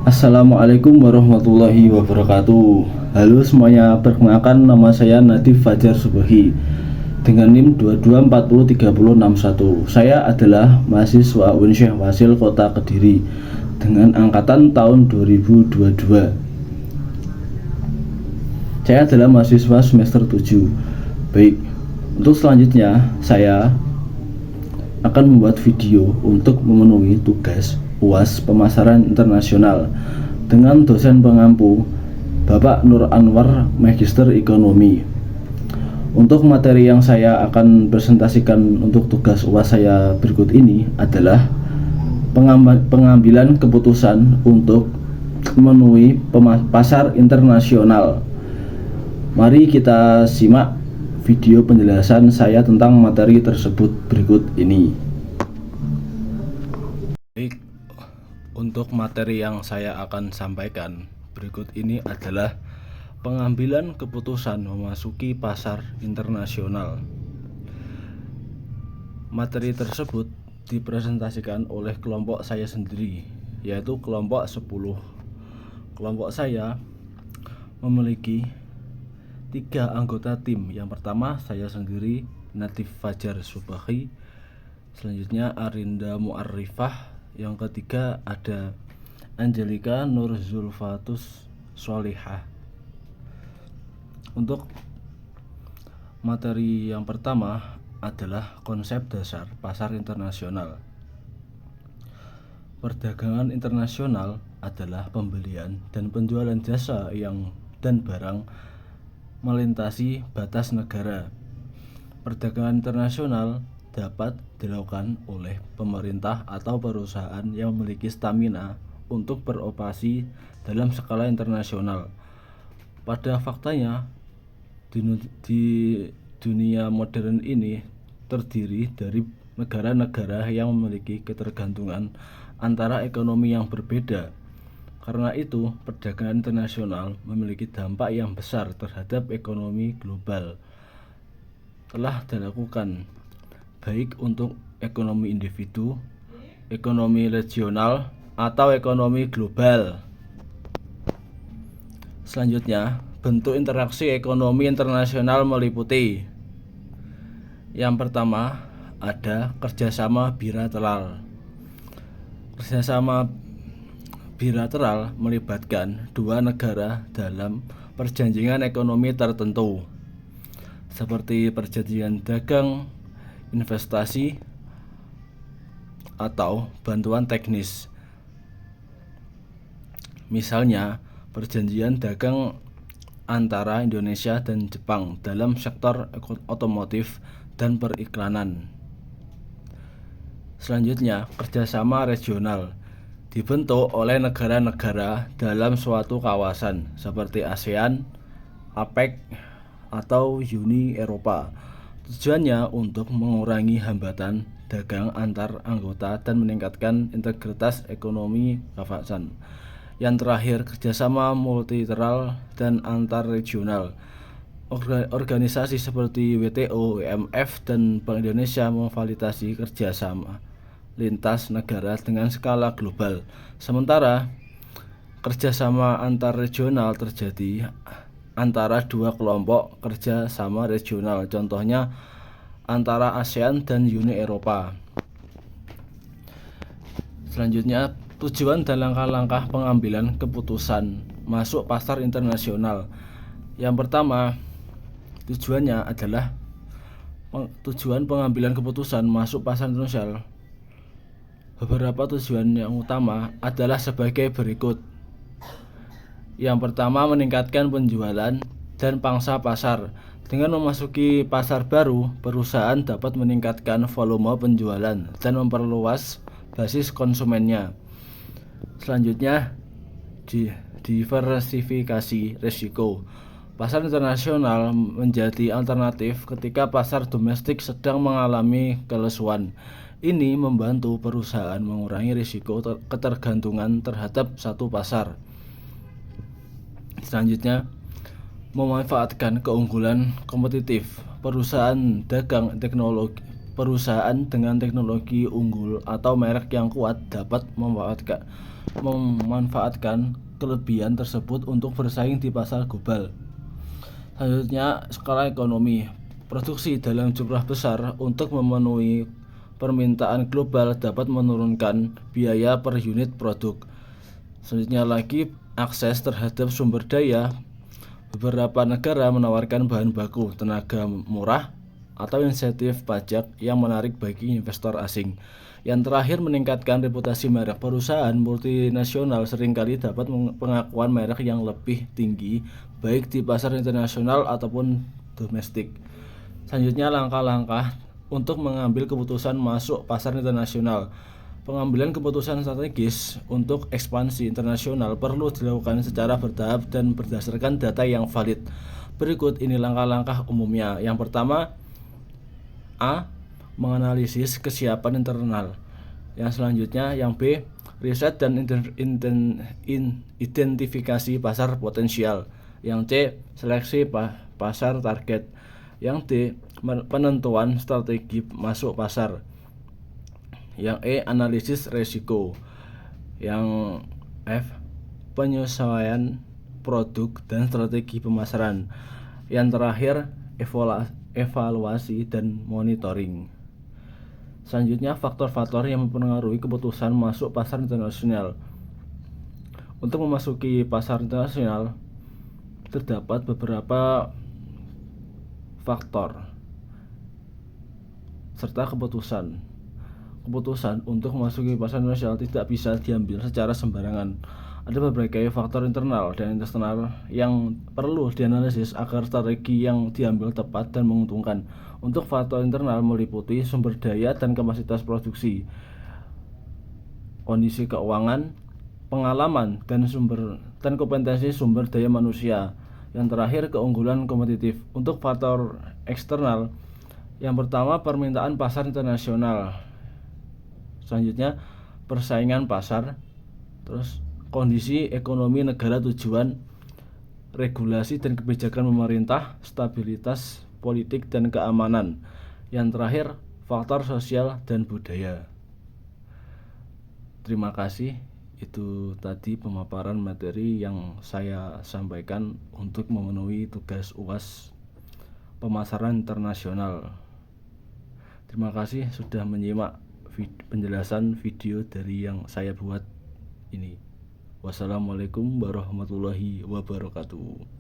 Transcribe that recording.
Assalamualaikum warahmatullahi wabarakatuh. Halo semuanya, perkenalkan nama saya Nadif Fajar Subahi dengan NIM 22403061. Saya adalah mahasiswa Unsyah Wasil Kota Kediri dengan angkatan tahun 2022. Saya adalah mahasiswa semester 7. Baik, untuk selanjutnya saya akan membuat video untuk memenuhi tugas UAS Pemasaran Internasional dengan dosen pengampu Bapak Nur Anwar Magister Ekonomi. Untuk materi yang saya akan presentasikan untuk tugas UAS saya berikut ini adalah pengambilan keputusan untuk memenuhi pasar internasional. Mari kita simak video penjelasan saya tentang materi tersebut berikut ini. Baik, untuk materi yang saya akan sampaikan berikut ini adalah pengambilan keputusan memasuki pasar internasional. Materi tersebut dipresentasikan oleh kelompok saya sendiri, yaitu kelompok 10. Kelompok saya memiliki 3 anggota tim. Yang pertama saya sendiri, Nadif Fajar Subahi. Selanjutnya Arinda Muarrifah. Yang ketiga ada Angelika Nur Zulfatus Sholihah. Untuk materi yang pertama adalah konsep dasar pasar internasional. Perdagangan internasional adalah pembelian dan penjualan jasa dan barang melintasi batas negara. Perdagangan internasional dapat dilakukan oleh pemerintah atau perusahaan yang memiliki stamina untuk beroperasi dalam skala internasional. Pada faktanya, di dunia modern ini terdiri dari negara-negara yang memiliki ketergantungan antara ekonomi yang berbeda. Karena itu, perdagangan internasional memiliki dampak yang besar terhadap ekonomi global. Telah dilakukan baik untuk ekonomi individu, ekonomi regional, atau ekonomi global. Selanjutnya, bentuk interaksi ekonomi internasional meliputi: yang pertama, ada kerjasama bilateral. Kerjasama bilateral melibatkan dua negara dalam perjanjian ekonomi tertentu, seperti perjanjian dagang, investasi, atau bantuan teknis. Misalnya, perjanjian dagang antara Indonesia dan Jepang dalam sektor otomotif dan periklanan. Selanjutnya, kerjasama regional dibentuk oleh negara-negara dalam suatu kawasan seperti ASEAN, APEC, atau Uni Eropa. Tujuannya untuk mengurangi hambatan dagang antar anggota dan meningkatkan integritas ekonomi kawasan. Yang terakhir, kerjasama multilateral dan antar regional. Organisasi seperti WTO, IMF, dan Bank Indonesia memfasilitasi kerjasama lintas negara dengan skala global. Sementara kerjasama antar regional terjadi antara dua kelompok kerja sama regional, contohnya antara ASEAN dan Uni Eropa. Selanjutnya, tujuan dan langkah-langkah pengambilan keputusan masuk pasar internasional. Yang pertama, tujuan pengambilan keputusan masuk pasar internasional. Beberapa tujuan yang utama adalah sebagai berikut. Yang pertama, meningkatkan penjualan dan pangsa pasar. Dengan memasuki pasar baru, perusahaan dapat meningkatkan volume penjualan dan memperluas basis konsumennya. Selanjutnya, diversifikasi risiko. Pasar internasional menjadi alternatif ketika pasar domestik sedang mengalami kelesuan. Ini membantu perusahaan mengurangi risiko ketergantungan terhadap satu pasar. Selanjutnya, memanfaatkan keunggulan kompetitif. Perusahaan dagang teknologi perusahaan dengan teknologi unggul atau merek yang kuat dapat memanfaatkan kelebihan tersebut untuk bersaing di pasar global. Selanjutnya, skala ekonomi. Produksi dalam jumlah besar untuk memenuhi permintaan global dapat menurunkan biaya per unit produk. Selanjutnya lagi, akses terhadap sumber daya. Beberapa negara menawarkan bahan baku, tenaga murah, atau insentif pajak yang menarik bagi investor asing. Yang terakhir, meningkatkan reputasi merek. Perusahaan multinasional seringkali dapat pengakuan merek yang lebih tinggi baik di pasar internasional ataupun domestik. Selanjutnya, langkah-langkah untuk mengambil keputusan masuk pasar internasional. Pengambilan keputusan strategis untuk ekspansi internasional perlu dilakukan secara bertahap dan berdasarkan data yang valid. Berikut ini langkah-langkah umumnya. Yang pertama, A. Menganalisis kesiapan internal. Yang selanjutnya, yang B. Riset dan identifikasi pasar potensial. Yang C. Seleksi pasar target. Yang D. Penentuan strategi masuk pasar. Yang E. Analisis resiko. Yang F. Penyesuaian produk dan strategi pemasaran. Yang terakhir, evaluasi dan monitoring. Selanjutnya, faktor-faktor yang mempengaruhi keputusan masuk pasar internasional. Untuk memasuki pasar internasional, terdapat beberapa faktor serta keputusan. Keputusan untuk memasuki pasar internasional tidak bisa diambil secara sembarangan. Ada berbagai faktor internal dan eksternal yang perlu dianalisis agar strategi yang diambil tepat dan menguntungkan. Untuk faktor internal meliputi sumber daya dan kapasitas produksi, kondisi keuangan, pengalaman, dan kompetensi sumber daya manusia. Yang terakhir, keunggulan kompetitif. Untuk faktor eksternal, yang pertama, permintaan pasar internasional. Selanjutnya, persaingan pasar. Terus, kondisi ekonomi negara tujuan, regulasi dan kebijakan pemerintah, stabilitas politik dan keamanan. Yang terakhir, faktor sosial dan budaya. Terima kasih. Itu tadi pemaparan materi yang saya sampaikan untuk memenuhi tugas UAS pemasaran internasional. Terima kasih sudah menyimak penjelasan video dari yang saya buat ini. Wassalamualaikum warahmatullahi wabarakatuh.